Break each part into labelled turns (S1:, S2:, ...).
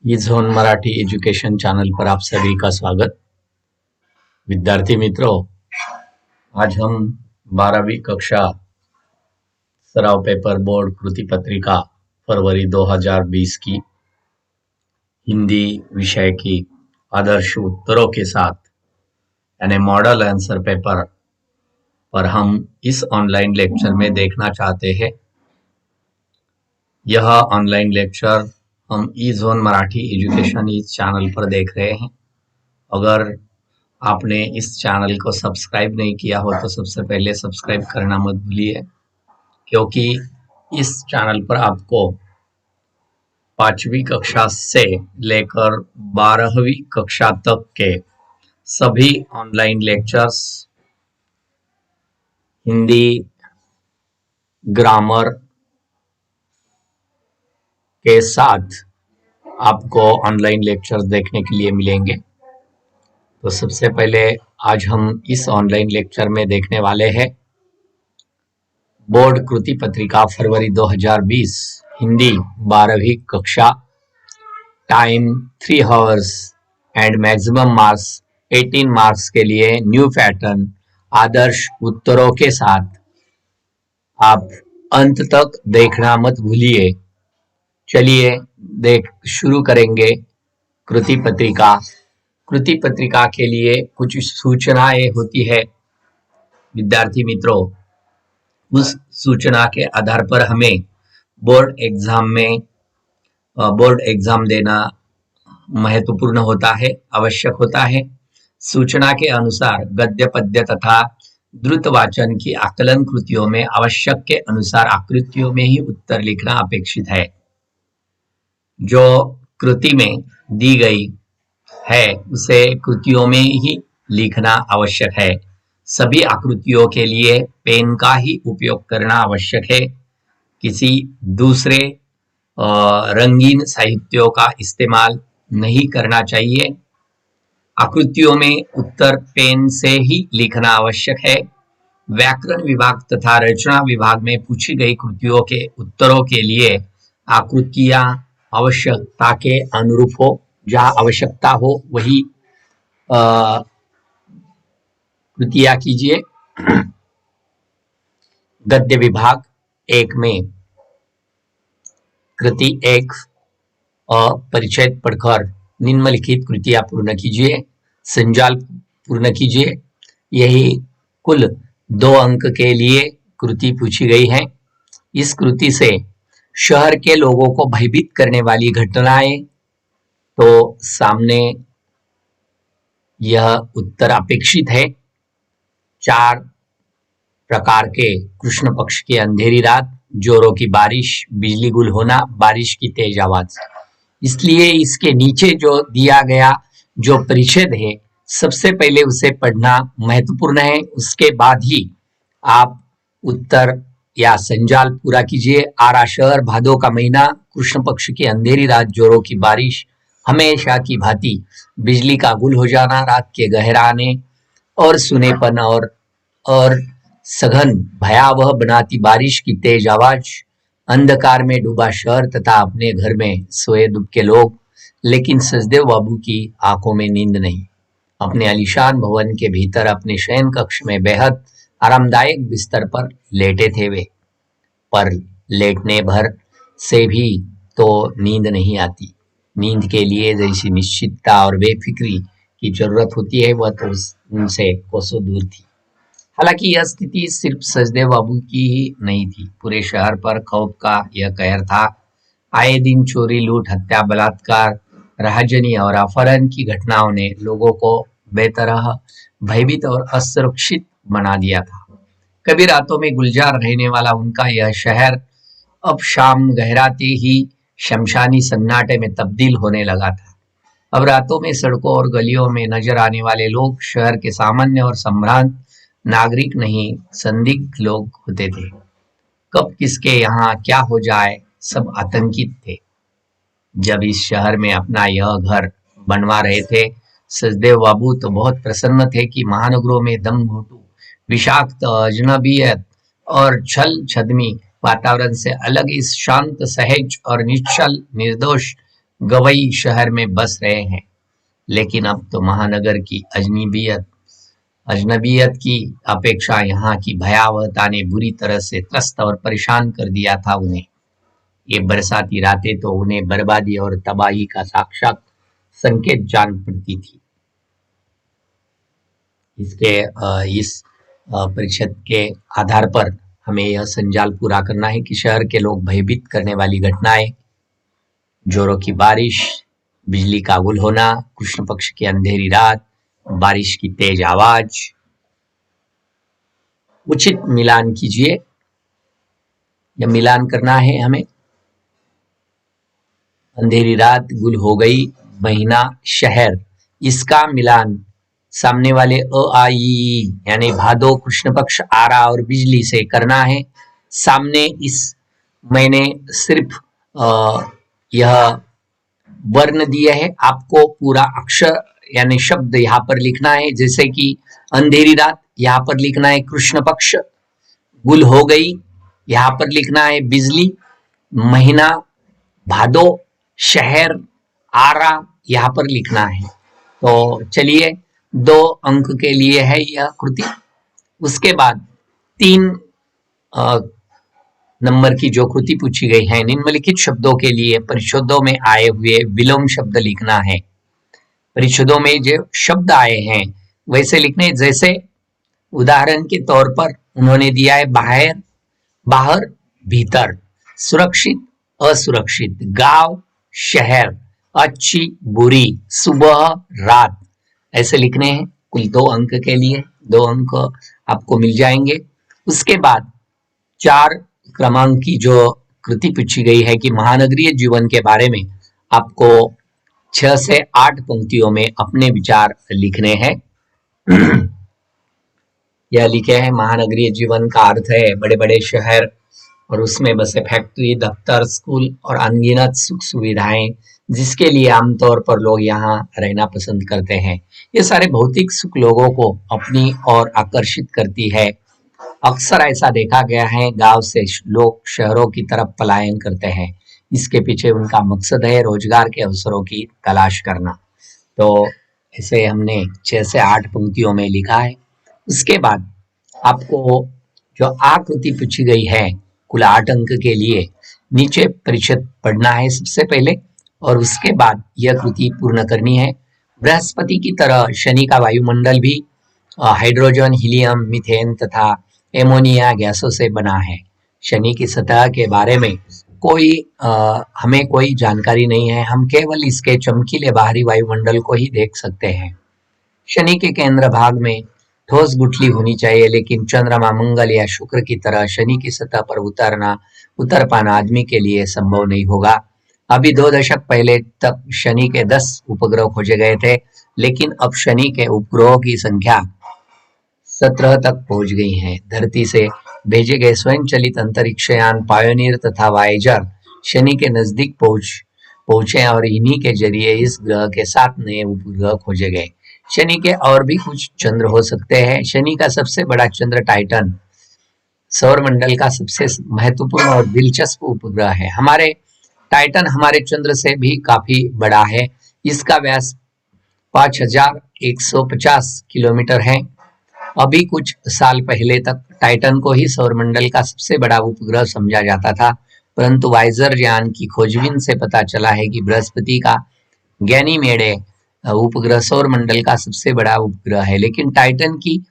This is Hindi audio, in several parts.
S1: ई झोन मराठी एजुकेशन चैनल पर आप सभी का स्वागत। विद्यार्थी मित्रों, आज हम 12वीं कक्षा सराव पेपर बोर्ड कृति पत्रिका फरवरी 2020 की हिंदी विषय की आदर्श उत्तरों के साथ यानी मॉडल आंसर पेपर पर हम इस ऑनलाइन लेक्चर में देखना चाहते हैं। यह ऑनलाइन लेक्चर हम ई जोन मराठी एजुकेशन इस चैनल पर देख रहे हैं। अगर आपने इस चैनल को सब्सक्राइब नहीं किया हो तो सबसे पहले सब्सक्राइब करना मत भूलिए, क्योंकि इस चैनल पर आपको 5वीं कक्षा से लेकर 12वीं कक्षा तक के सभी ऑनलाइन लेक्चर्स, हिंदी, ग्रामर के साथ आपको ऑनलाइन लेक्चर्स देखने के लिए मिलेंगे। तो सबसे पहले आज हम इस ऑनलाइन लेक्चर में देखने वाले हैं बोर्ड कृति पत्रिका फरवरी 2020 हिंदी 12वीं कक्षा, time 3 hours and maximum marks 18 marks के लिए न्यू पैटर्न आदर्श उत्तरों के साथ। आप अंत तक देखना मत भूलिए। चलिए शुरू करेंगे कृति पत्रिका। कृति पत्रिका के लिए कुछ सूचनाएं होती है विद्यार्थी मित्रों। उस सूचना के आधार पर हमें बोर्ड एग्जाम देना महत्वपूर्ण होता है, आवश्यक होता है। सूचना के अनुसार गद्य पद्य तथा द्रुत वाचन की आकलन कृतियों में आवश्यक के अनुसार आकृतियों में ही उत्तर लिखना अपेक्षित है। जो कृति में दी गई है उसे कृतियों में ही लिखना आवश्यक है। सभी आकृतियों के लिए पेन का ही उपयोग करना आवश्यक है। किसी दूसरे रंगीन साहित्यों का इस्तेमाल नहीं करना चाहिए। आकृतियों में उत्तर पेन से ही लिखना आवश्यक है। व्याकरण विभाग तथा रचना विभाग में पूछी गई कृतियों के उत्तरों के लिए आकृतियां आवश्यकता के अनुरूप हो, जहां आवश्यकता हो वही कृतियां कीजिए। गद्य विभाग 1 में कृति 1 परिचय पढ़कर निम्नलिखित कृतियां पूर्ण कीजिए, संजाल पूर्ण कीजिए। यही कुल 2 अंक के लिए कृति पूछी गई है। इस कृति से शहर के लोगों को भयभीत करने वाली घटनाएं तो सामने यह उत्तर अपेक्षित है। 4 प्रकार के कृष्ण पक्ष की अंधेरी रात, जोरों की बारिश, बिजली गुल होना, बारिश की तेज आवाज। इसलिए इसके नीचे जो दिया गया जो परिच्छेद है सबसे पहले उसे पढ़ना महत्वपूर्ण है। उसके बाद ही आप उत्तर या संजाल पूरा कीजिए। आरा शहर, भादो का महीना, कृष्ण पक्ष की अंधेरी रात, जोरों की बारिश, हमेशा की भांति, बिजली का गुल हो जाना, रात के गहराने और सुनेपन और सघन भयावह बनाती बारिश की तेज आवाज, अंधकार में डूबा शहर तथा अपने घर में सोए दुब के लोग, लेकिन सचदेव बाबू की आंखों में नींद नहीं। अपने आलीशान भवन के भीतर अपने शयन कक्ष में बेहद आरामदायक बिस्तर पर लेटे थे वे, पर लेटने भर से भी तो नींद नहीं आती। नींद के लिए जैसी निश्चितता और बेफिक्री की जरूरत होती है वह तो उनसे कोसों दूर थी। हालांकि यह स्थिति सिर्फ सचदेव बाबू की ही नहीं थी, पूरे शहर पर खौफ का यह कहर था। आए दिन चोरी, लूट, हत्या, बलात्कार, राहजनी और अपहरण की घटनाओं ने लोगों को बेतरह भयभीत और असुरक्षित बना दिया था। कभी रातों में गुलजार रहने वाला उनका यह शहर अब शाम गहराते ही शमशानी सन्नाटे में तब्दील होने लगा था। अब रातों में सड़कों और गलियों में नजर आने वाले लोग शहर के सामान्य और संभ्रांत नागरिक नहीं, संदिग्ध लोग होते थे। कब किसके यहाँ क्या हो जाए सब आतंकित थे। जब इस शहर में अपना यह घर बनवा रहे थे सचदेव बाबू तो बहुत प्रसन्न थे कि महानगरों में दम घोटू, विषाक्त, अजनबियत और छल छदमी वातावरण से अलग इस शांत, सहज और निश्चल, निर्दोष गवई शहर में बस रहे हैं, लेकिन अब तो महानगर की अजनबियत की अपेक्षा यहाँ की भयावहता ने बुरी तरह से त्रस्त और परेशान कर दिया था उन्हें। ये बरसाती रातें तो उन्हें बर्बादी और तबाही का साक्षात संकेत जान पड़ती थी। इस परिषद के आधार पर हमें यह संजाल पूरा करना है कि शहर के लोग भयभीत करने वाली घटनाएं, जोरों की बारिश, बिजली का गुल होना, कृष्ण पक्ष की अंधेरी रात, बारिश की तेज आवाज। उचित मिलान कीजिए, यह मिलान करना है हमें। अंधेरी रात, गुल हो गई, महीना, शहर, इसका मिलान सामने वाले अ आ ई ई यानी भादो, कृष्ण पक्ष, आरा और बिजली से करना है। सामने इस मैंने सिर्फ यह वर्ण दिए है, आपको पूरा अक्षर यानी शब्द यहाँ पर लिखना है। जैसे कि अंधेरी रात, यहाँ पर लिखना है कृष्ण पक्ष। गुल हो गई, यहाँ पर लिखना है बिजली। महीना भादो, शहर आरा, यहाँ पर लिखना है। तो चलिए, 2 अंक के लिए है यह कृति। उसके बाद 3 नंबर की जो कृति पूछी गई है, निम्नलिखित शब्दों के लिए परिच्छेदों में आए हुए विलोम शब्द लिखना है। परिच्छेदों में जो शब्द आए हैं वैसे लिखने। जैसे उदाहरण के तौर पर उन्होंने दिया है बाहर, बाहर, भीतर, सुरक्षित, असुरक्षित, गांव, शहर, अच्छी, बुरी, सुबह, रात, ऐसे लिखने हैं। कुल 2 अंक के लिए 2 अंक आपको मिल जाएंगे। उसके बाद 4 क्रमांक की जो कृति पूछी गई है कि महानगरीय जीवन के बारे में आपको 6 से 8 पंक्तियों में अपने विचार लिखने हैं। यह लिखे हैं, महानगरीय जीवन का अर्थ है बड़े बड़े शहर और उसमें बसे फैक्ट्री, दफ्तर, स्कूल और अनगिनत सुख सुविधाएं, जिसके लिए आमतौर पर लोग यहाँ रहना पसंद करते हैं। ये सारे भौतिक सुख लोगों को अपनी ओर आकर्षित करती है। अक्सर ऐसा देखा गया है, गांव से लोग शहरों की तरफ पलायन करते हैं। इसके पीछे उनका मकसद है रोजगार के अवसरों की तलाश करना। तो इसे हमने 6 से 8 पंक्तियों में लिखा है। उसके बाद आपको जो आकृति पूछी गई है कुल 8 अंक के लिए नीचे परिच्छेद पढ़ना है सबसे पहले, और उसके बाद यह कृति पूर्ण करनी है। बृहस्पति की तरह शनि का वायुमंडल भी हाइड्रोजन, हीलियम, मीथेन तथा एमोनिया गैसों से बना है। शनि की सतह के बारे में हमें कोई जानकारी नहीं है, हम केवल इसके चमकीले बाहरी वायुमंडल को ही देख सकते हैं। शनि के केंद्र भाग में ठोस गुठली होनी चाहिए, लेकिन चंद्रमा, मंगल या शुक्र की तरह शनि की सतह पर उतर पाना आदमी के लिए संभव नहीं होगा। अभी 2 दशक पहले तक शनि के 10 उपग्रह खोजे गए थे, लेकिन अब शनि के उपग्रहों की संख्या 17 तक पहुंच गई है। धरती से भेजे गए स्वयंचलित अंतरिक्ष यान पायोनियर तथा वायेजर शनि के नजदीक पहुंचे और इन्हीं के जरिए इस ग्रह के 7 नए उपग्रह खोजे गए। शनि के और भी कुछ चंद्र हो सकते हैं। शनि का सबसे बड़ा चंद्र टाइटन सौरमंडल का सबसे महत्वपूर्ण और दिलचस्प उपग्रह है। टाइटन हमारे चंद्र से भी काफी बड़ा है। इसका व्यास 5150 किलोमीटर है। अभी कुछ साल पहले तक टाइटन को ही सौरमंडल का सबसे बड़ा उपग्रह समझा जाता था, परंतु वाइजर यान की खोजबीन से पता चला है कि बृहस्पति का गैनीमेडे उपग्रह सौरमंडल का सबसे बड़ा उपग्रह है। लेकिन टाइटन की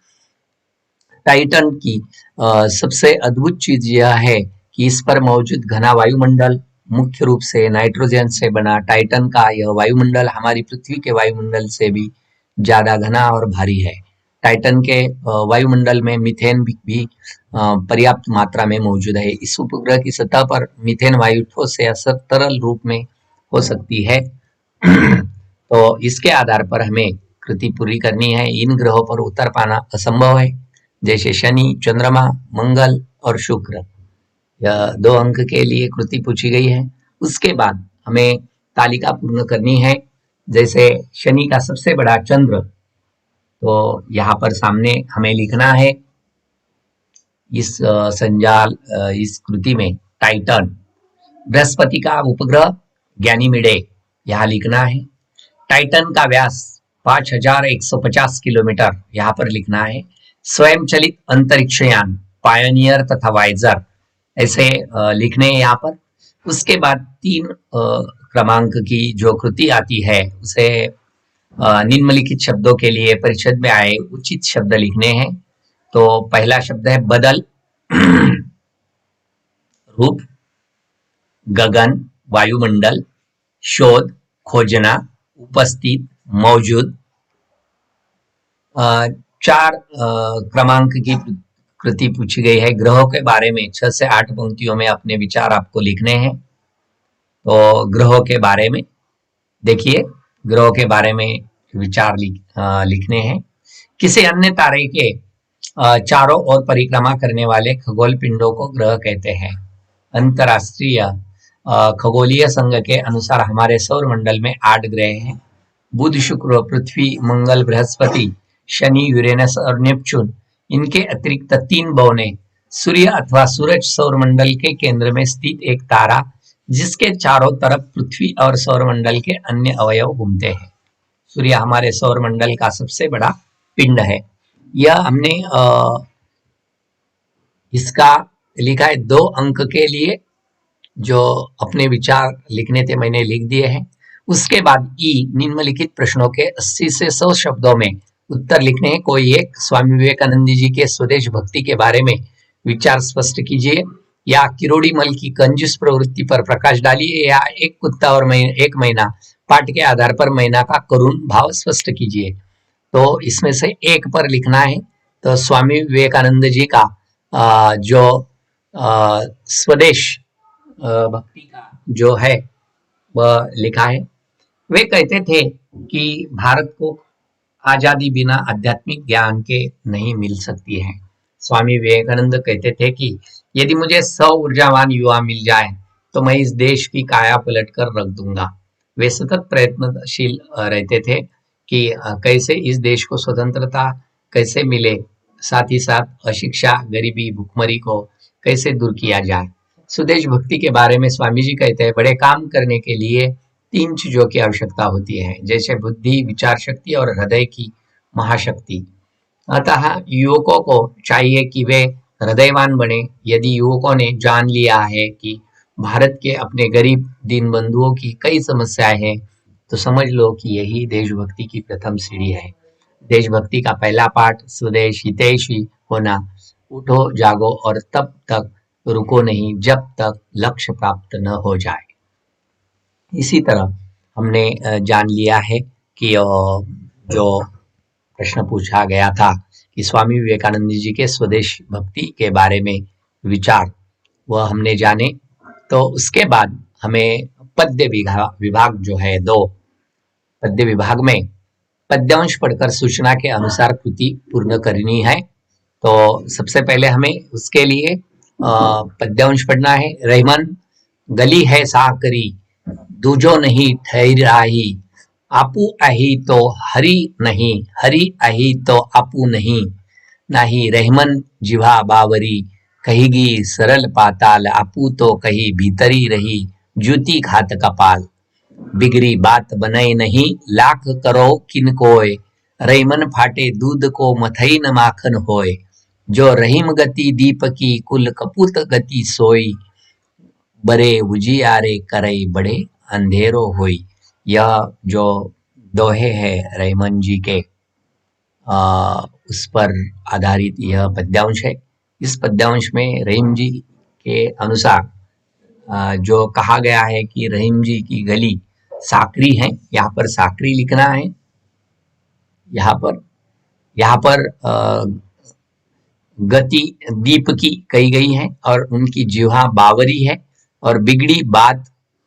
S1: सबसे अद्भुत चीज यह है कि इस पर मौजूद घना वायुमंडल मुख्य रूप से नाइट्रोजन से बना। टाइटन का यह वायुमंडल हमारी पृथ्वी के वायुमंडल से भी ज्यादा घना और भारी है। टाइटन के वायुमंडल में मीथेन भी पर्याप्त मात्रा में मौजूद है। इस उपग्रह की सतह पर मीथेन वायु ठोस या तरल रूप में हो सकती है। तो इसके आधार पर हमें कृति पूरी करनी है। इन ग्रहों पर उतर पाना असंभव है, जैसे शनि, चंद्रमा, मंगल और शुक्र। यह 2 अंक के लिए कृति पूछी गई है। उसके बाद हमें तालिका पूर्ण करनी है। जैसे शनि का सबसे बड़ा चंद्र, तो यहाँ पर सामने हमें लिखना है इस कृति में टाइटन। बृहस्पति का उपग्रह गैनीमेडे, यहाँ लिखना है। टाइटन का व्यास 5150 किलोमीटर, यहाँ पर लिखना है। स्वयं चलित अंतरिक्ष यान पायनियर तथा वाइजर, ऐसे लिखने हैं यहाँ पर। उसके बाद 3 क्रमांक की जो कृति आती है उसे निम्नलिखित शब्दों के लिए परिच्छेद में आए उचित शब्द लिखने हैं। तो पहला शब्द है बदल, रूप, गगन, वायुमंडल, शोध, खोजना, उपस्थित, मौजूद। 4 क्रमांक की कृति पूछी गई है। ग्रहों के बारे में 6 से 8 पंक्तियों में अपने विचार आपको लिखने हैं। तो ग्रहों के बारे में देखिए, ग्रहों के बारे में विचार लिखने हैं। किसी अन्य तारे के चारों ओर परिक्रमा करने वाले खगोल पिंडों को ग्रह कहते हैं। अंतरराष्ट्रीय खगोलीय संघ के अनुसार हमारे सौर मंडल में 8 ग्रह हैं। बुध, शुक्र, पृथ्वी, मंगल, बृहस्पति, शनि, यूरेनस और नेपच्यून। इनके अतिरिक्त 3 बौने सूर्य अथवा सूरज सौर मंडल के केंद्र में स्थित एक तारा, जिसके चारों तरफ पृथ्वी और सौर मंडल के अन्य अवयव घूमते हैं। सूर्य हमारे सौर मंडल का सबसे बड़ा पिंड है। यह हमने इसका लिखा है 2 अंक के लिए, जो अपने विचार लिखने थे मैंने लिख दिए हैं। उसके बाद निम्नलिखित प्रश्नों के 80 से 100 शब्दों में उत्तर लिखने हैं। कोई एक स्वामी विवेकानंद जी के स्वदेश भक्ति के बारे में विचार स्पष्ट कीजिए, या किरोड़ी मल की कंजूस प्रवृत्ति पर प्रकाश डालिए, या एक कुत्ता और एक महीना पाठ के आधार पर महीना का करुण भाव स्पष्ट कीजिए। तो इसमें से एक पर लिखना है। तो स्वामी विवेकानंद जी का जो स्वदेश भक्ति का जो है वह लिखा है। वे कहते थे कि भारत को आजादी बिना आध्यात्मिक ज्ञान के नहीं मिल सकती है। स्वामी विवेकानंद कहते थे कि यदि मुझे 100 ऊर्जावान युवा मिल जाए तो मैं इस देश की काया पलट कर रख दूंगा। वे सतत प्रयत्नशील रहते थे कि कैसे इस देश को स्वतंत्रता कैसे मिले, साथ ही साथ अशिक्षा, गरीबी, भुखमरी को कैसे दूर किया जाए। स्वदेश भक्ति के बारे में स्वामी जी कहते हैं, बड़े काम करने के लिए 3 चीजों की आवश्यकता होती है, जैसे बुद्धि, विचार शक्ति और हृदय की महाशक्ति। अतः युवकों को चाहिए कि वे हृदयवान बने। यदि युवकों ने जान लिया है कि भारत के अपने गरीब दीन बंधुओं की कई समस्याएं हैं, तो समझ लो कि यही देशभक्ति की प्रथम सीढ़ी है। देशभक्ति का पहला पाठ स्वदेश हितैषी होना। उठो जागो और तब तक रुको नहीं जब तक लक्ष्य प्राप्त न हो जाए। इसी तरह हमने जान लिया है कि जो प्रश्न पूछा गया था कि स्वामी विवेकानंद जी के स्वदेश भक्ति के बारे में विचार, वह हमने जाने। तो उसके बाद हमें पद्य विभाग जो है 2, पद्य विभाग में पद्यांश पढ़कर सूचना के अनुसार कृति पूर्ण करनी है। तो सबसे पहले हमें उसके लिए पद्यांश पढ़ना है। रहमान गली है साकरी, दूजो नहीं ठहराही, आपू अही तो हरि नहीं, हरि अही तो आपू नहीं, नाही रहमन जिवा बावरी, कहीगी सरल पाताल, आपू तो कही भीतरी रही, ज्योति घात कपाल। बिगड़ी बात बनाई नहीं, लाख करो किन कोय, रहीमन फाटे दूध को मथई न माखन होय, जो रहीम गति दीप की कुल कपूत गति सोई, बरे उजियारे करई बड़े अंधेरो होई। यह जो दोहे है रहमान जी के, उस पर आधारित यह पद्यांश है। इस पद्यांश में रहीम जी के अनुसार जो कहा गया है कि रहीम जी की गली साकरी है, यहाँ पर साकरी लिखना है। यहाँ पर गति दीप की कही गई है और उनकी जिह्वा बावरी है। और बिगड़ी बात,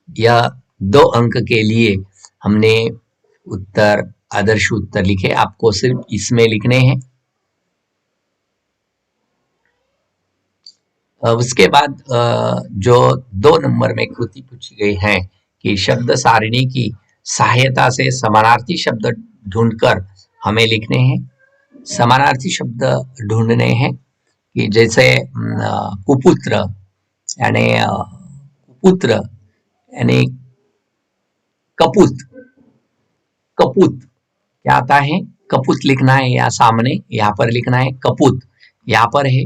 S1: यह 2 अंक के लिए हमने उत्तर, आदर्श उत्तर लिखे। आपको सिर्फ इसमें लिखने हैं। उसके बाद जो 2 नंबर में कृति पूछी गई है कि शब्द सारिणी की सहायता से समानार्थी शब्द ढूंढकर हमें लिखने हैं। समानार्थी शब्द ढूंढने हैं कि जैसे कुपुत्र यानी कपूत, कपूत क्या आता है? कपूत लिखना है, या सामने यहाँ पर लिखना है कपूत, यहाँ पर है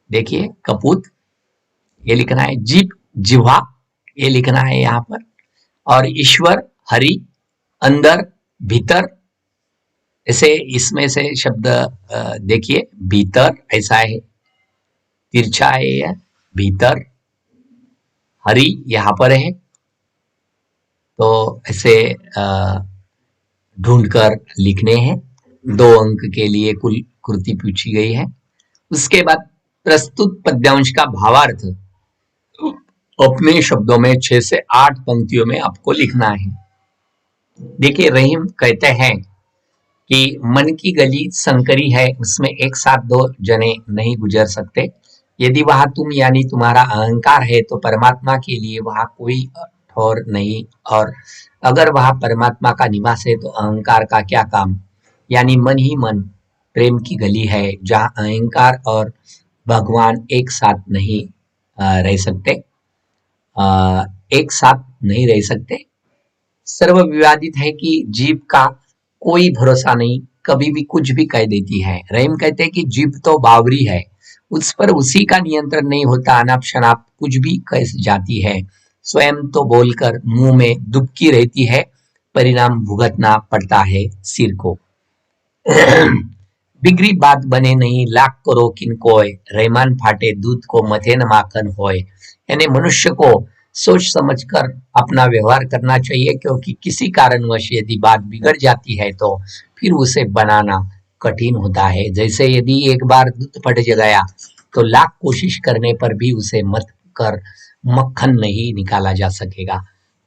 S1: देखिए कपूत, ये लिखना है। जीभ, जिह्वा, ये लिखना है यहाँ पर। और ईश्वर, हरि, अंदर, भीतर, ऐसे इसमें से शब्द देखिए, भीतर ऐसा है, तिरछा है यह, भीतर, हरि यहाँ पर है। तो ऐसे ढूंढकर लिखने हैं। 2 अंक के लिए कुल कृति पूछी गई है। उसके बाद प्रस्तुत पद्यांश का भावार्थ अपने शब्दों में 6 से 8 पंक्तियों में आपको लिखना है। देखिए, रहीम कहते हैं कि मन की गली संकरी है, उसमें एक साथ 2 जने नहीं गुजर सकते। यदि वहां तुम यानी तुम्हारा अहंकार है तो परमात्मा के लिए वहां कोई ठौर नहीं, और अगर वहां परमात्मा का निवास है तो अहंकार का क्या काम। यानी मन ही मन प्रेम की गली है, जहां अहंकार और भगवान एक साथ नहीं रह सकते, एक साथ नहीं रह सकते। सर्व विवादित है कि जीभ का कोई भरोसा नहीं, कभी भी कुछ भी कह देती है। रहीम कहते हैं कि जीभ तो बावरी है, उस पर उसी का नियंत्रण नहीं होता, अनाप शनाप कुछ भी कह जाती है। स्वयं तो बोलकर मुंह में दुबकी रहती है, परिणाम भुगतना पड़ता है सिर को। बिगड़ी बात बने नहीं, लाख करो किन कोय, रहमान फाटे दूध को मथे न माखन होय। यानी मनुष्य को सोच समझकर अपना व्यवहार करना चाहिए, क्योंकि किसी कारणवश यदि बात बिगड़ जाती है तो फिर उसे बनाना कठिन होता है। जैसे यदि एक बार दूध फट गया तो लाख कोशिश करने पर भी उसे मत कर मक्खन नहीं निकाला जा सकेगा।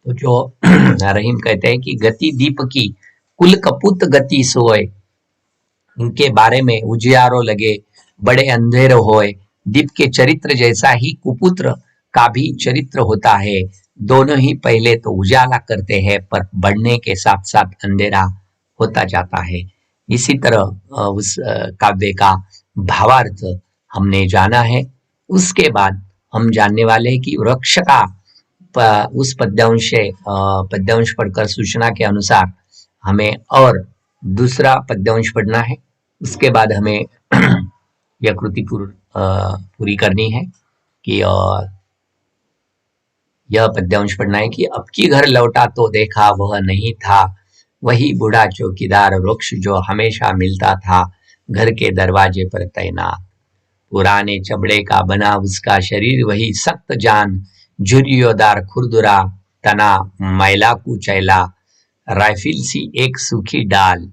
S1: तो जो रहीम कहते हैं कि गति दीप की कुल कपूत गति सोए, उनके बारे में उजियारो लगे बड़े अंधेर होए। दीप के चरित्र जैसा ही कुपुत्र का भी चरित्र होता है, दोनों ही पहले तो उजाला करते हैं पर बढ़ने के साथ साथ अंधेरा होता जाता है। इसी तरह उस काव्य का भावार्थ हमने जाना है। उसके बाद हम जानने वाले हैं कि वृक्ष का उस पद्यांश पढ़कर सूचना के अनुसार हमें और दूसरा पद्यांश पढ़ना है। उसके बाद हमें यह कृति पूरी करनी है कि यह पद्यांश पढ़ना है कि अब की घर लौटा तो देखा वह नहीं था, वही बूढ़ा चौकीदार वृक्ष जो हमेशा मिलता था घर के दरवाजे पर तैनात। पुराने चमड़े का बना उसका शरीर, वही सख्त जान झुर्रियोदार खुरदुरा तना, मैला कुचैला राइफिल सी एक सूखी डाल,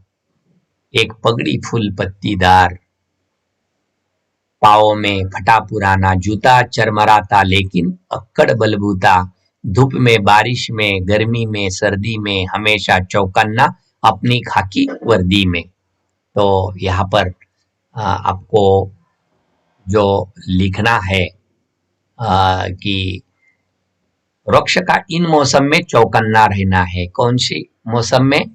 S1: एक पगड़ी फूल पत्तीदार, पाओ में फटा पुराना जूता, चरमराता लेकिन अक्कड़ बलबूता, धूप में बारिश में गर्मी में सर्दी में हमेशा चौकन्ना अपनी खाकी वर्दी में। तो यहाँ पर आपको जो लिखना है कि वृक्ष का इन मौसम में चौकन्ना रहना है। कौन सी मौसम में?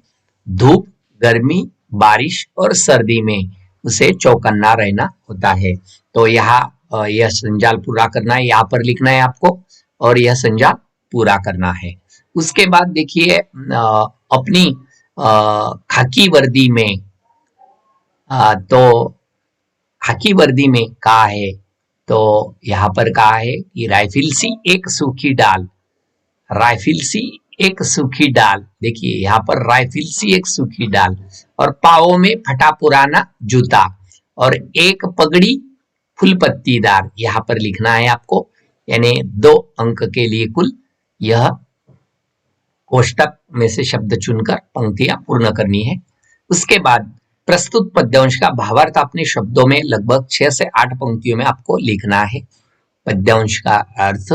S1: धूप, गर्मी, बारिश और सर्दी में उसे चौकन्ना रहना होता है। तो यहाँ यह संजाल पूरा करना है, यहाँ पर लिखना है आपको, और यह संजाल पूरा करना है। उसके बाद देखिए अपनी खाकी वर्दी में, तो खाकी वर्दी में कहा है, तो यहाँ पर कहा है कि राइफिल सी एक सूखी डाल, राइफिल सी एक सूखी डाल। देखिए यहाँ पर राइफिल सी एक सूखी डाल, और पाओ में फटा पुराना जूता, और एक पगड़ी फुल पत्तीदार, यहाँ पर लिखना है आपको। यानी 2 अंक के लिए कुल यह कोष्टक में से शब्द चुनकर पंक्तियां पूर्ण करनी है। उसके बाद प्रस्तुत पद्यांश का भावार्थ अपने शब्दों में लगभग 6 से 8 पंक्तियों में आपको लिखना है। पद्यांश का अर्थ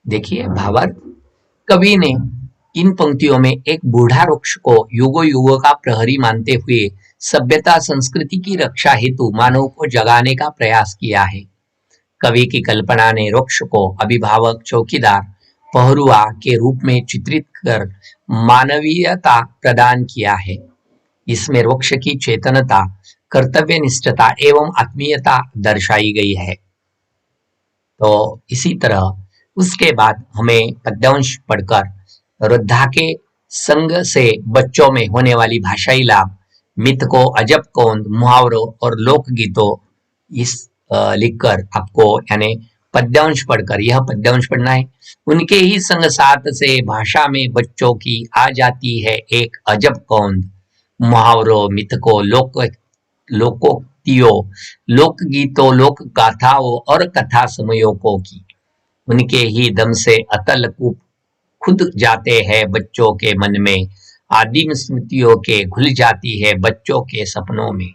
S1: देखिए, भावार्थ। कवि ने इन पंक्तियों में एक बूढ़ा वृक्ष को युगों युगों का प्रहरी मानते हुए सभ्यता संस्कृति की रक्षा हेतु मानव को जगाने का प्रयास किया है। कवि की कल्पना ने वृक्ष को अभिभावक, चौकीदार, पहरुआ के रूप में चित्रित कर मानवीयता प्रदान किया है। इसमें वृक्ष की चेतनता, कर्तव्यनिष्ठता एवं आत्मीयता दर्शाई गई है। तो इसी तरह उसके बाद हमें पद्यांश पढ़कर वृद्धा के संघ से बच्चों में होने वाली भाषाई लाभ, मिथकों, अजब कौंद, मुहावरों और लोकगीतों, इस लिखकर आपको यानी पद्यांश पढ़कर, यह पद्यांश पढ़ना है। उनके ही संग साथ से भाषा में बच्चों की आ जाती है एक अजब कौंद, मुहावरों, मिथकों, लोकोक्तियों, लोकगीतों, लोक गाथाओं और कथा समयों की। उनके ही दम से अतल कूप खुद जाते हैं बच्चों के मन में, आदिम स्मृतियों के घुल जाती है बच्चों के सपनों में।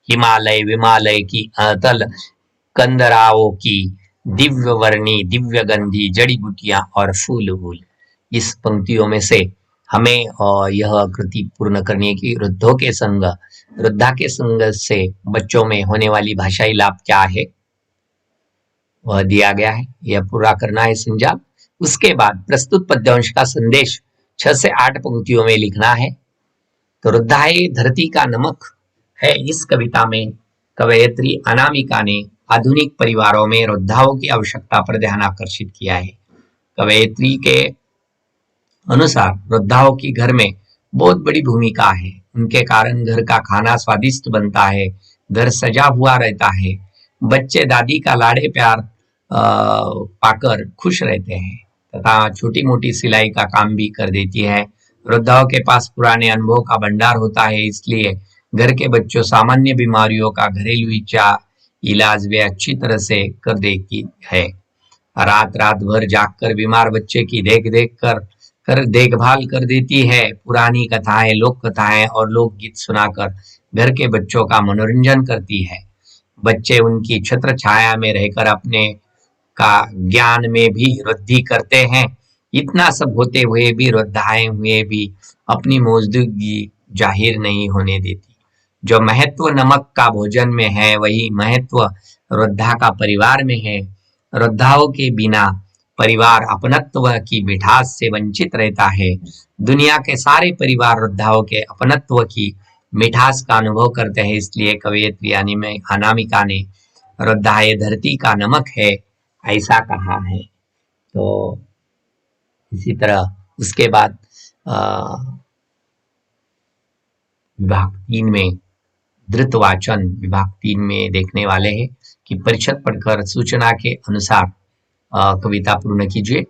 S1: हिमालय विमालय की अतल कंदराओं की, दिव्य वर्णी, दिव्य गंधी, जड़ी बूटियां और फूल वूल। इस पंक्तियों में से हमें यह कृति पूर्ण करनी है कि वृद्धा के संग से बच्चों में होने वाली भाषाई लाभ क्या है, वह दिया गया है, यह पूरा करना है संजाप। उसके बाद प्रस्तुत पद्यांश का संदेश 6 से 8 पंक्तियों में लिखना है। तो वृद्धाए धरती का नमक है, इस कविता में कवयित्री अनामिका ने आधुनिक परिवारों में वृद्धाओं की आवश्यकता पर ध्यान आकर्षित किया है। कवयित्री के अनुसार वृद्धाओं की घर में बहुत बड़ी भूमिका है, उनके कारण घर का खाना स्वादिष्ट बनता है, घर सजा हुआ रहता है, बच्चे दादी का लाड़े प्यार पाकर खुश रहते हैं तथा छोटी मोटी सिलाई का काम भी कर देती है। वृद्धाओं के पास पुराने अनुभव का भंडार होता है, इसलिए घर के बच्चों सामान्य बीमारियों का घरेलू इलाज वे अच्छी तरह से कर देती है। रात रात भर जागकर बीमार बच्चे की देखभाल कर देती है। पुरानी कथाएं, लोक कथाएं और लोकगीत सुनाकर घर के बच्चों का मनोरंजन करती है। बच्चे उनकी छत्र छाया में रहकर अपने का ज्ञान में भी वृद्धि करते हैं। इतना सब होते हुए भी वृद्धाएं हुए भी अपनी मौजूदगी जाहिर नहीं होने देती। जो महत्व नमक का भोजन में है, वही महत्व वृद्धा का परिवार में है। वृद्धाओं के बिना परिवार अपनत्व की मिठास से वंचित रहता है। दुनिया के सारे परिवार वृद्धाओं के अपनत्व की मिठास का अनुभव करते हैं, इसलिए कवयित्री अनामिका ने वृद्धाए धरती का नमक है ऐसा कहा है। तो इसी तरह उसके बाद विभाग 3 में धृतवाचन विभाग 3 में देखने वाले हैं कि परिषद पढ़कर सूचना के अनुसार कविता पूर्ण कीजिए।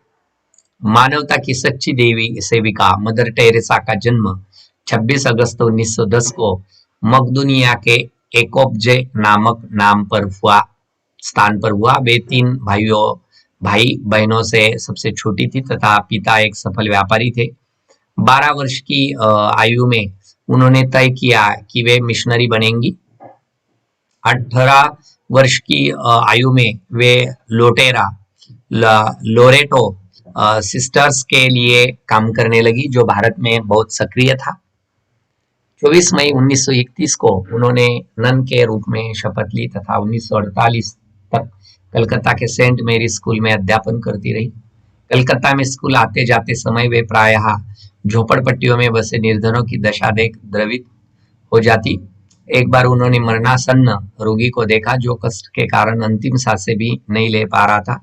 S1: मानवता की सच्ची देवी सेविका मदर टेरेसा का जन्म 26 अगस्त 1910 को मकदूनिया के एकोपजे नामक स्थान पर हुआ। वे 3 भाई बहनों से सबसे छोटी थी तथा पिता एक सफल व्यापारी थे। 12 वर्ष की आयु में उन्होंने तय किया कि वे मिशनरी बनेंगी। 18 वर्ष की आयु में वे लोरेटो सिस्टर्स के लिए काम करने लगी, जो भारत में बहुत सक्रिय था। 24 मई 1931 को उन्होंने नन के रूप में शपथ ली तथा 1948 तक कलकत्ता के सेंट मेरी स्कूल में अध्यापन करती रही। कलकत्ता में स्कूल आते जाते समय वे प्रायः झोपड़पट्टियों में बसे निर्धनों की दशा देख द्रवित हो जाती। एक बार उन्होंने मरणासन्न रोगी को देखा जो कष्ट के कारण अंतिम सांसें भी नहीं ले पा रहा था।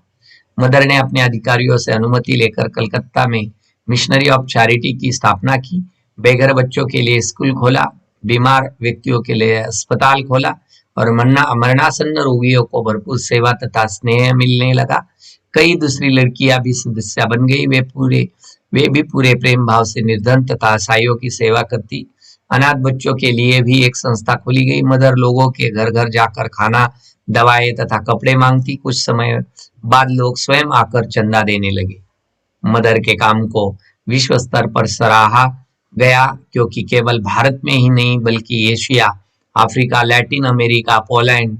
S1: मदर ने अपने अधिकारियों से अनुमति लेकर कलकत्ता में मिशनरी ऑफ चैरिटी की स्थापना की। बेघर बच्चों के लिए स्कूल खोला, बीमार व्यक्तियों के लिए अस्पताल खोला और मरणासन्न रोगियों को भरपूर सेवा तथा स्नेह मिलने लगा। कई दूसरी लड़कियां भी सदस्य बन गई। वे भी पूरे प्रेम भाव से निर्धन तथा असहायों की सेवा करती। अनाथ बच्चों के लिए भी एक संस्था खोली गई। मदर लोगों के घर घर जाकर खाना, दवाएं तथा कपड़े मांगती। कुछ समय बाद लोग स्वयं आकर चंदा देने लगे। मदर के काम को विश्व स्तर पर सराहा गया, क्योंकि केवल भारत में ही नहीं बल्कि Asia, Africa, Latin America, Poland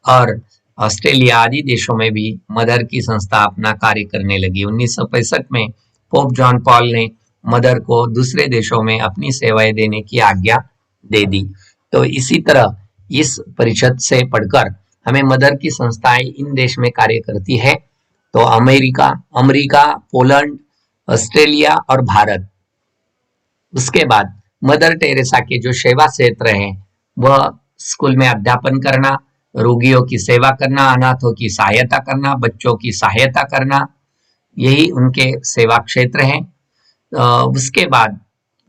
S1: और ऑस्ट्रेलिया आदि देशों में भी मदर की संस्था अपना कार्य करने लगी। 1965 में पोप जॉन पॉल ने मदर को दूसरे देशों में अपनी सेवाएं देने की आज्ञा दे दी। तो इसी तरह इस परिषद से पढ़कर हमें मदर की संस्थाएं इन देश में कार्य करती है, तो अमेरिका, पोलैंड, ऑस्ट्रेलिया और भारत। उसके बाद मदर टेरेसा के जो सेवा क्षेत्र हैं वह स्कूल में अध्यापन करना, रोगियों की सेवा करना, अनाथों की सहायता करना, बच्चों की सहायता करना, यही उनके सेवा क्षेत्र हैं। उसके बाद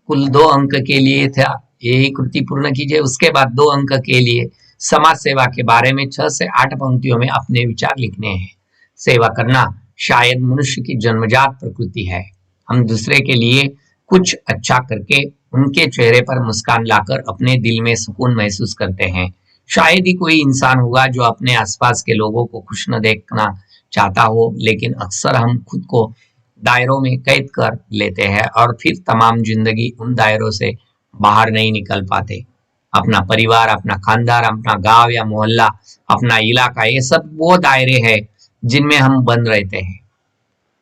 S1: कुल 2 अंक के लिए था, यही कृति पूर्ण कीजिए। उसके बाद 2 अंक के लिए समाज सेवा के बारे में 6 से 8 पंक्तियों में अपने विचार लिखने हैं। सेवा करना शायद मनुष्य की जन्मजात प्रकृति है। हम दूसरे के लिए कुछ अच्छा करके उनके चेहरे पर मुस्कान लाकर अपने दिल में सुकून महसूस करते हैं। शायद ही कोई इंसान होगा जो अपने आसपास के लोगों को खुश न देखना चाहता हो, लेकिन अक्सर हम खुद को दायरों में कैद कर लेते हैं और फिर तमाम जिंदगी उन दायरों से बाहर नहीं निकल पाते। अपना परिवार, अपना खानदान, अपना गांव या मोहल्ला, अपना इलाका, ये सब वो दायरे हैं जिनमें हम बंद रहते हैं।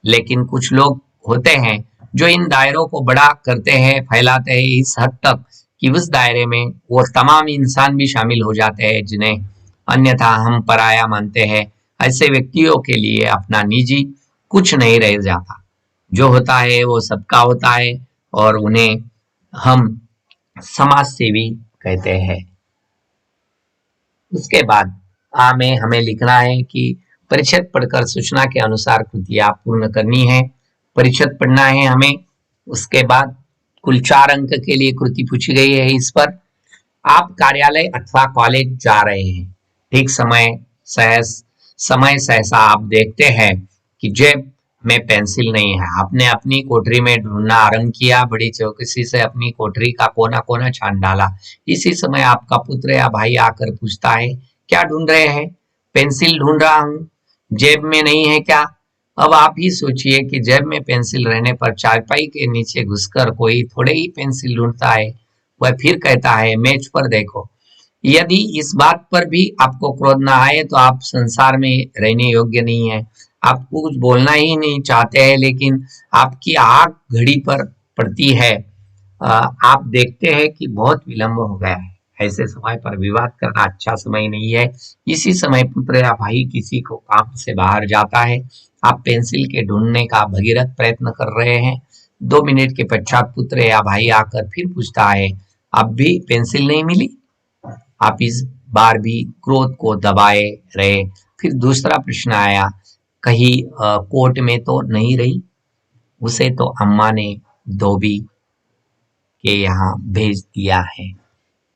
S1: लेकिन कुछ लोग होते हैं जो इन दायरों को बड़ा करते हैं, फैलाते हैं इस हद तक कि उस दायरे में वो तमाम इंसान भी शामिल हो जाते हैं जिन्हें अन्यथा हम पराया मानते हैं। ऐसे व्यक्तियों के लिए अपना निजी कुछ नहीं रह जाता। जो होता है वो सबका होता है और उन्हें हम समाज सेवी कहते हैं। उसके बाद में हमें लिखना है कि परिच्छेद पढ़कर सूचना के अनुसार कृतियां पूर्ण करनी है। परिच्छेद पढ़ना है हमें। उसके बाद कुल 4 अंक के लिए कृति पूछी गई है। इस पर आप कार्यालय अथवा कॉलेज जा रहे हैं। ठीक समय सहसा आप देखते हैं कि जेब में पेंसिल नहीं है। आपने अपनी कोठरी में ढूंढना आरंभ किया, बड़ी चौकसी से अपनी कोठरी का कोना कोना छान डाला। इसी समय आपका पुत्र या भाई आकर पूछता है, क्या ढूंढ रहे हैं? पेंसिल ढूंढ रहा हूँ। जेब में नहीं है क्या? अब आप ही सोचिए कि जेब में पेंसिल रहने पर चारपाई के नीचे घुसकर कोई थोड़े ही पेंसिल ढूंढता है। वह फिर कहता है, मेज पर देखो। यदि इस बात पर भी आपको क्रोध ना आए तो आप संसार में रहने योग्य नहीं है। आप कुछ बोलना ही नहीं चाहते हैं, लेकिन आपकी आंख घड़ी पर पड़ती है। आप देखते हैं कि बहुत विलंब हो गया है। ऐसे समय पर विवाद करना अच्छा समय नहीं है। इसी समय पुत्र या भाई किसी को काम से बाहर जाता है। आप पेंसिल के ढूंढने का भगीरथ प्रयत्न कर रहे हैं। 2 मिनट के पश्चात पुत्र या भाई आकर फिर पूछता है, अब भी पेंसिल नहीं मिली? आप इस बार भी क्रोध को दबाए रहे। फिर दूसरा प्रश्न आया, कहीं कोर्ट में तो नहीं रही? उसे तो अम्मा ने धोबी के यहाँ भेज दिया है।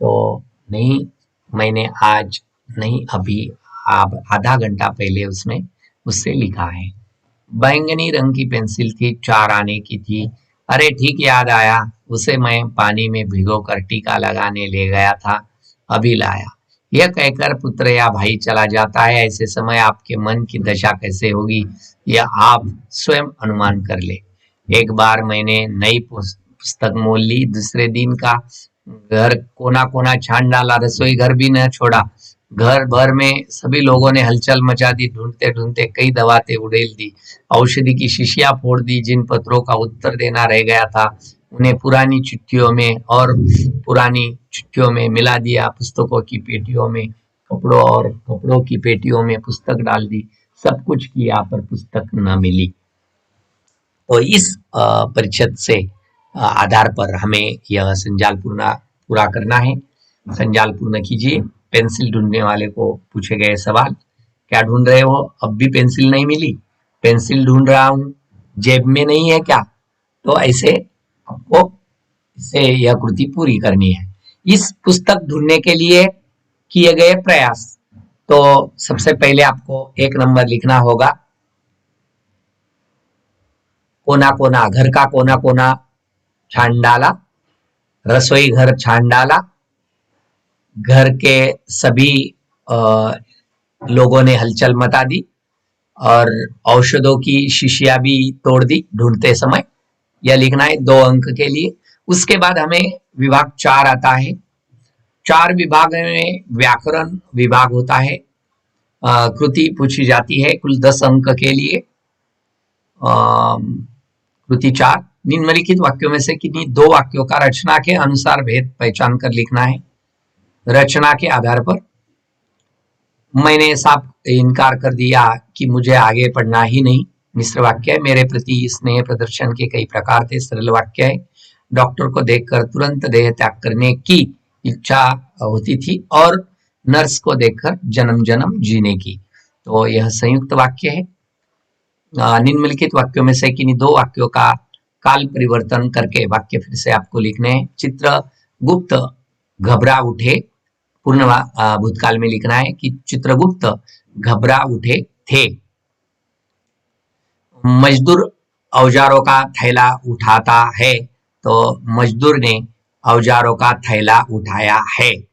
S1: तो नहीं, मैंने आज नहीं, अभी आप आधा घंटा पहले उसमें उससे लिखा है। बैंगनी रंग की पेंसिल थी, 4 आने की थी। अरे ठीक याद आया, उसे मैं पानी में भिगोकर टीका लगाने ले गया था, अभी लाया। यह कहकर पुत्र या भाई चला जाता है। ऐसे समय आपके मन की दशा कैसे होगी यह आप स्वयं अनुमान कर ले। एक बार मैंने नई पुस्तक मोल ली, दूसरे दिन का घर कोना कोना छान डाला, रसोई घर भी न छोड़ा। घर भर में सभी लोगों ने हलचल मचा दी। ढूंढते ढूंढते कई दवातें उड़ेल दी, औषधि की शीशियां फोड़ दी। जिन पत्रों का उत्तर देना रह गया था उन्हें पुरानी चिट्ठियों में मिला दिया। पुस्तकों की पेटियों में कपड़ों की पेटियों में पुस्तक डाल दी। सब कुछ किया पर पुस्तक न मिली। तो इस परिच्छेद से आधार पर हमें यह संजाल पूरा करना है। संजाल पूर्ण कीजिए। पेंसिल ढूंढने वाले को पूछे गए सवाल, क्या ढूंढ रहे हो? अब भी पेंसिल नहीं मिली? पेंसिल ढूंढ रहा हूँ। जेब में नहीं है क्या? तो ऐसे आपको इससे यह कृति पूरी करनी है। इस पुस्तक ढूंढने के लिए किए गए प्रयास, तो सबसे पहले आपको 1 नंबर लिखना होगा, कोना कोना, घर का कोना कोना छान डाला, रसोई घर छान डाला, घर के सभी लोगों ने हलचल मचा दी और औषधों की शीशियां भी तोड़ दी ढूंढते समय। यह लिखना है 2 अंक के लिए। उसके बाद हमें विभाग 4 आता है। 4 विभाग में व्याकरण विभाग होता है। कृति पूछी जाती है कुल 10 अंक के लिए। कृति 4, निम्नलिखित वाक्यों में से किन्हीं 2 वाक्यों का रचना के अनुसार भेद पहचान कर लिखना है। रचना के आधार पर मैंने साफ इनकार कर दिया कि मुझे आगे पढ़ना ही नहीं। मिश्र वाक्य है, मेरे प्रति स्नेह प्रदर्शन के कई प्रकार थे। सरल वाक्य है, डॉक्टर को देखकर तुरंत देह त्याग करने की इच्छा होती थी और नर्स को देखकर जन्म जन्म जीने की। तो यह संयुक्त वाक्य है। निम्नलिखित वाक्यों में से किन्हीं 2 वाक्यों का काल परिवर्तन करके वाक्य फिर से आपको लिखने हैं। चित्रगुप्त घबरा उठे, पूर्ण भूतकाल में लिखना है कि चित्रगुप्त घबरा उठे थे। मजदूर औजारों का थैला उठाता है, तो मजदूर ने औजारों का थैला उठाया है।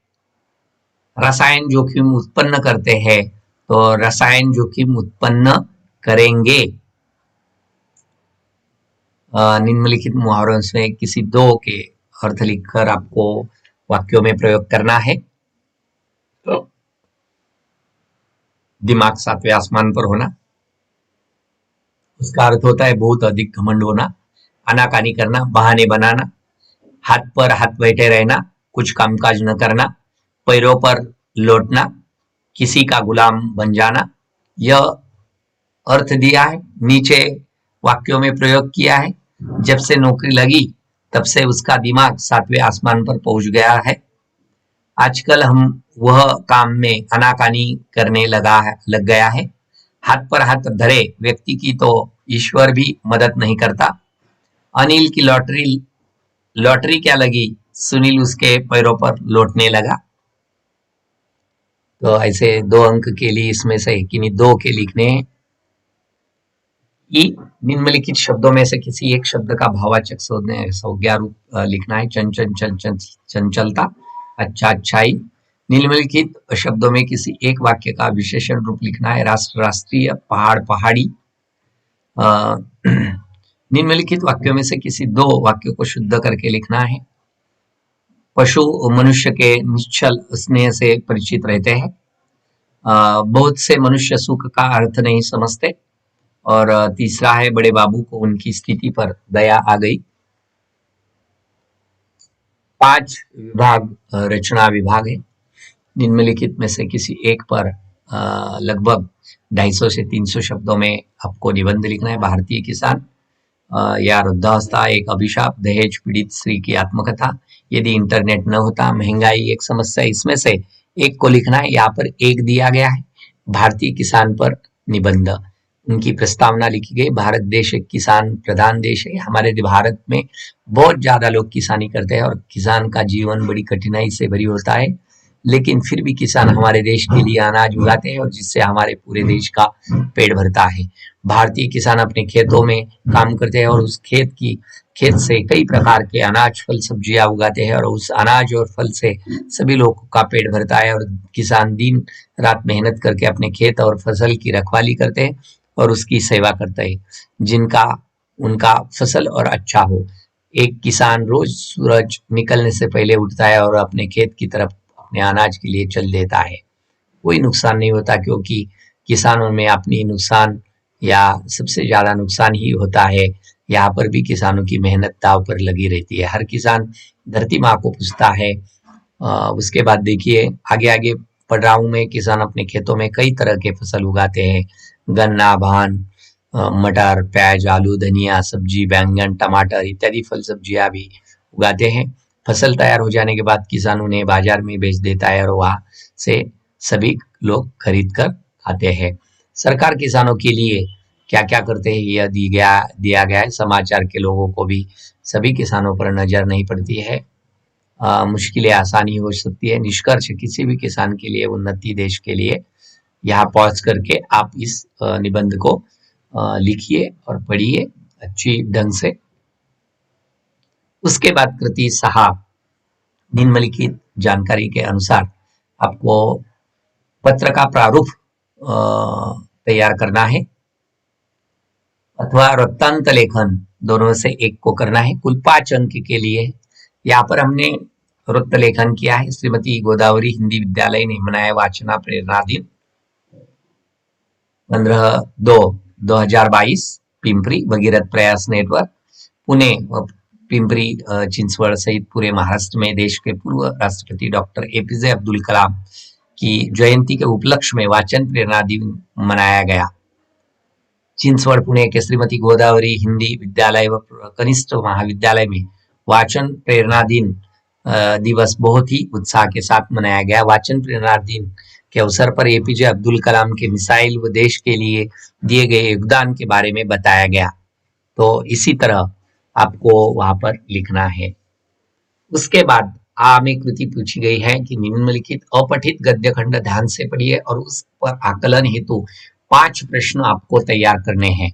S1: रसायन जोखिम उत्पन्न करते हैं, तो रसायन जोखिम उत्पन्न करेंगे। निम्नलिखित मुहावरों में किसी दो के अर्थ लिखकर आपको वाक्यों में प्रयोग करना है। तो दिमाग सातवें आसमान पर होना, उसका अर्थ होता है बहुत अधिक घमंड होना, आनाकानी करना, बहाने बनाना, हाथ पर हाथ बैठे रहना, कुछ कामकाज न करना, पैरों पर लौटना, किसी का गुलाम बन जाना। यह अर्थ दिया है, नीचे वाक्यों में प्रयोग किया है। जब से नौकरी लगी तब से उसका दिमाग सातवें आसमान पर पहुंच गया है। आजकल हम वह काम में आनाकानी करने लग गया है। हाथ पर हाथ धरे व्यक्ति की तो ईश्वर भी मदद नहीं करता। अनिल की लॉटरी क्या लगी, सुनील उसके पैरों पर लौटने लगा। तो ऐसे 2 अंक के लिए इसमें से किन्हीं 2 के लिखने हैं। निम्नलिखित शब्दों में से किसी एक शब्द का भाववाचक संज्ञा रूप लिखना है। चंचलता, अच्छा, अच्छाई। निम्नलिखित शब्दों में किसी एक वाक्य का विशेषण रूप लिखना है। राष्ट्र, राष्ट्रीय, पहाड़, पहाड़ी। निम्नलिखित वाक्यों में से किसी 2 वाक्यों को शुद्ध करके लिखना है। पशु मनुष्य के निश्चल स्नेह से परिचित रहते हैं। बहुत से मनुष्य सुख का अर्थ नहीं समझते। और तीसरा है, बड़े बाबू को उनकी स्थिति पर दया आ गई। 5 विभाग रचना विभाग है। निम्नलिखित में से किसी एक पर लगभग 250 से 300 शब्दों में आपको निबंध लिखना है। भारतीय किसान या वृद्धावस्था एक अभिशाप, दहेज पीड़ित स्त्री की आत्मकथा, यदि इंटरनेट न होता, महंगाई एक समस्या। इसमें से एक को लिखना है। यहाँ पर एक दिया गया है। भारतीय किसान पर निबंध, उनकी प्रस्तावना लिखी गई। भारत देश एक किसान प्रधान देश है। हमारे भारत में बहुत ज्यादा लोग किसानी करते हैं और किसान का जीवन बड़ी कठिनाई से भरी होता है, लेकिन फिर भी किसान हमारे देश के लिए अनाज उगाते हैं और जिससे हमारे पूरे देश का पेट भरता है। भारतीय किसान अपने खेतों में काम करते हैं और उस खेत से कई प्रकार के अनाज, फल, सब्जियां उगाते हैं और उस अनाज और फल से सभी लोगों का पेट भरता है। और किसान दिन रात मेहनत करके अपने खेत और फसल की रखवाली करते हैं और उसकी सेवा करते हैं, जिनका उनका फसल और अच्छा हो। एक किसान रोज सूरज निकलने से पहले उठता है और अपने खेत की तरफ अपने अनाज के लिए चल देता है। कोई नुकसान नहीं होता, क्योंकि किसानों में अपनी नुकसान या सबसे ज्यादा नुकसान ही होता है। यहाँ पर भी किसानों की मेहनत दांव पर लगी रहती है। हर किसान धरती माँ को पूजता है। उसके बाद देखिए आगे आगे पढ़ रहा हूँ मैं। किसान अपने खेतों में कई तरह के फसल उगाते हैं। गन्ना, धान, मटर, प्याज, आलू, धनिया, सब्जी, बैंगन, टमाटर इत्यादि फल सब्जियां भी उगाते हैं। फसल तैयार हो जाने के बाद किसान उन्हें बाजार में बेच देता है और वहां से सभी लोग खरीद कर खाते हैं। सरकार किसानों के लिए क्या क्या करते हैं यह दिया गया है। समाचार के लोगों को भी सभी किसानों पर नजर नहीं पड़ती है। मुश्किलें आसानी हो सकती है। निष्कर्ष, किसी भी किसान के लिए उन्नति, देश के लिए। यहाँ पहुंच करके आप इस निबंध को लिखिए और पढ़िए अच्छी ढंग से। उसके बाद कृति 6, निम्नलिखित जानकारी के अनुसार आपको पत्र का प्रारूप तैयार करना है अथवा वृत्तांत लेखन, दोनों से एक को करना है। कुल 5 अंक के लिए यहाँ पर हमने वृत्त लेखन किया है। श्रीमती गोदावरी हिंदी विद्यालय ने मनाया वाचना प्रेरणा दिन 15/2/2022। पिंपरी, भगीरथ प्रयास नेटवर्क, पुणे, पिंपरी चिंचवड़ सहित पूरे महाराष्ट्र में देश के पूर्व राष्ट्रपति डॉक्टर एपीजे अब्दुल कलाम की जयंती के उपलक्ष्य में वाचन प्रेरणा दिन मनाया गया। चिंचवड़, पुणे के श्रीमती गोदावरी हिंदी विद्यालय व कनिष्ठ महाविद्यालय में वाचन प्रेरणा दिवस बहुत ही उत्साह के साथ मनाया गया। वाचन प्रेरणा दिन के अवसर पर एपीजे अब्दुल कलाम के मिसाइल व देश के लिए दिए गए योगदान के बारे में बताया गया। तो इसी तरह आपको वहां पर लिखना है। उसके बाद आ में कृति पूछी गई है कि निम्नलिखित अपठित गद्य खंड ध्यान से पढ़िए और उस पर आकलन हेतु 5 प्रश्न आपको तैयार करने हैं।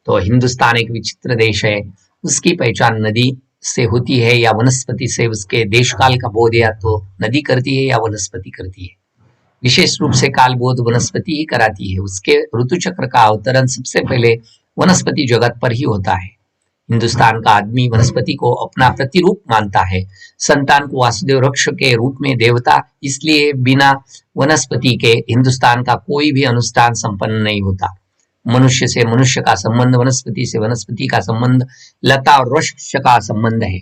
S1: तो हिंदुस्तान एक विचित्र देश है, उसकी पहचान नदी से होती है या वनस्पति से, उसके देश काल का बोध या तो नदी करती है या वनस्पति करती है। विशेष रूप से काल बोध वनस्पति ही कराती है। उसके ऋतु चक्र का अवतरण सबसे पहले वनस्पति जगत पर ही होता है। हिंदुस्तान का आदमी वनस्पति को अपना प्रतिरूप मानता है। संतान को वासुदेव वृक्ष के रूप में देवता, इसलिए बिना वनस्पति के हिंदुस्तान का कोई भी अनुष्ठान संपन्न नहीं होता। मनुष्य से मनुष्य का संबंध, वनस्पति से वनस्पति का संबंध, लता और वृक्ष का संबंध है।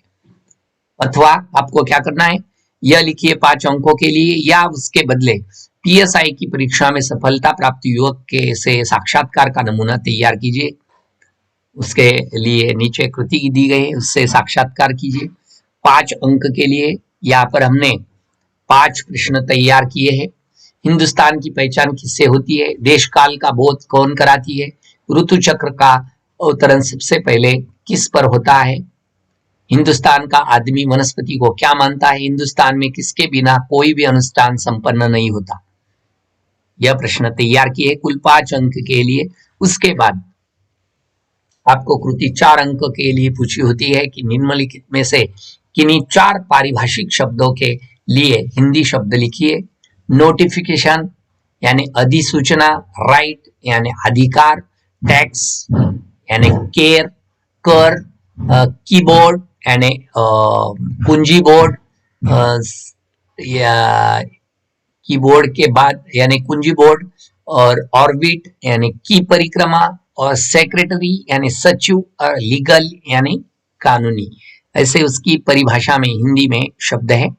S1: अथवा आपको क्या करना है, यह लिखिए 5 अंकों के लिए या उसके बदले पीएसआई की परीक्षा में सफलता प्राप्त युवक के से साक्षात्कार का नमूना तैयार कीजिए। उसके लिए नीचे कृति दी गई है, उससे साक्षात्कार कीजिए। 5 अंक के लिए यहाँ पर हमने 5 प्रश्न तैयार किए हैं। हिंदुस्तान की पहचान किससे होती है, देश काल का बोध कौन कराती है, ऋतु चक्र का अवतरण सबसे पहले किस पर होता है, हिंदुस्तान का आदमी वनस्पति को क्या मानता है, हिंदुस्तान में किसके बिना कोई भी अनुष्ठान संपन्न नहीं होता। यह प्रश्न तैयार किए कुल 5 अंक के लिए। उसके बाद आपको कृति 4 अंक के लिए पूछी होती है कि निम्नलिखित में से किन्हीं 4 पारिभाषिक शब्दों के लिए हिंदी शब्द लिखिए। नोटिफिकेशन यानी अधिसूचना, राइट यानी अधिकार, टैक्स यानी केयर, कर, कीबोर्ड यानी कुंजी बोर्ड, या कीबोर्ड के बाद यानी कुंजी बोर्ड, और ऑर्बिट यानी की परिक्रमा, और सेक्रेटरी यानी सचिव, और लीगल यानी कानूनी। ऐसे उसकी परिभाषा में हिंदी में शब्द है।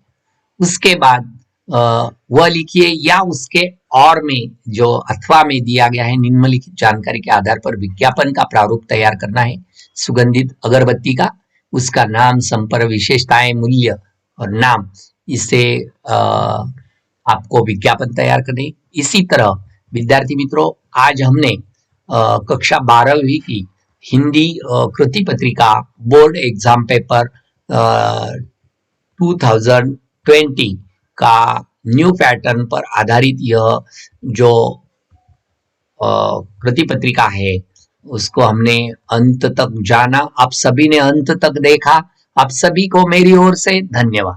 S1: उसके बाद वह लिखिए या उसके और में जो अथवा में दिया गया है, निम्नलिखित जानकारी के आधार पर विज्ञापन का प्रारूप तैयार करना है। सुगंधित अगरबत्ती का, उसका नाम, संपर्क, विशेषताएं, मूल्य और नाम, इसे आपको विज्ञापन तैयार करने। इसी तरह विद्यार्थी मित्रों, आज हमने कक्षा 12वीं की हिंदी कृति पत्रिका बोर्ड एग्जाम पेपर 2020 का न्यू पैटर्न पर आधारित यह जो कृति पत्रिका है उसको हमने अंत तक जाना। आप सभी ने अंत तक देखा। आप सभी को मेरी ओर से धन्यवाद।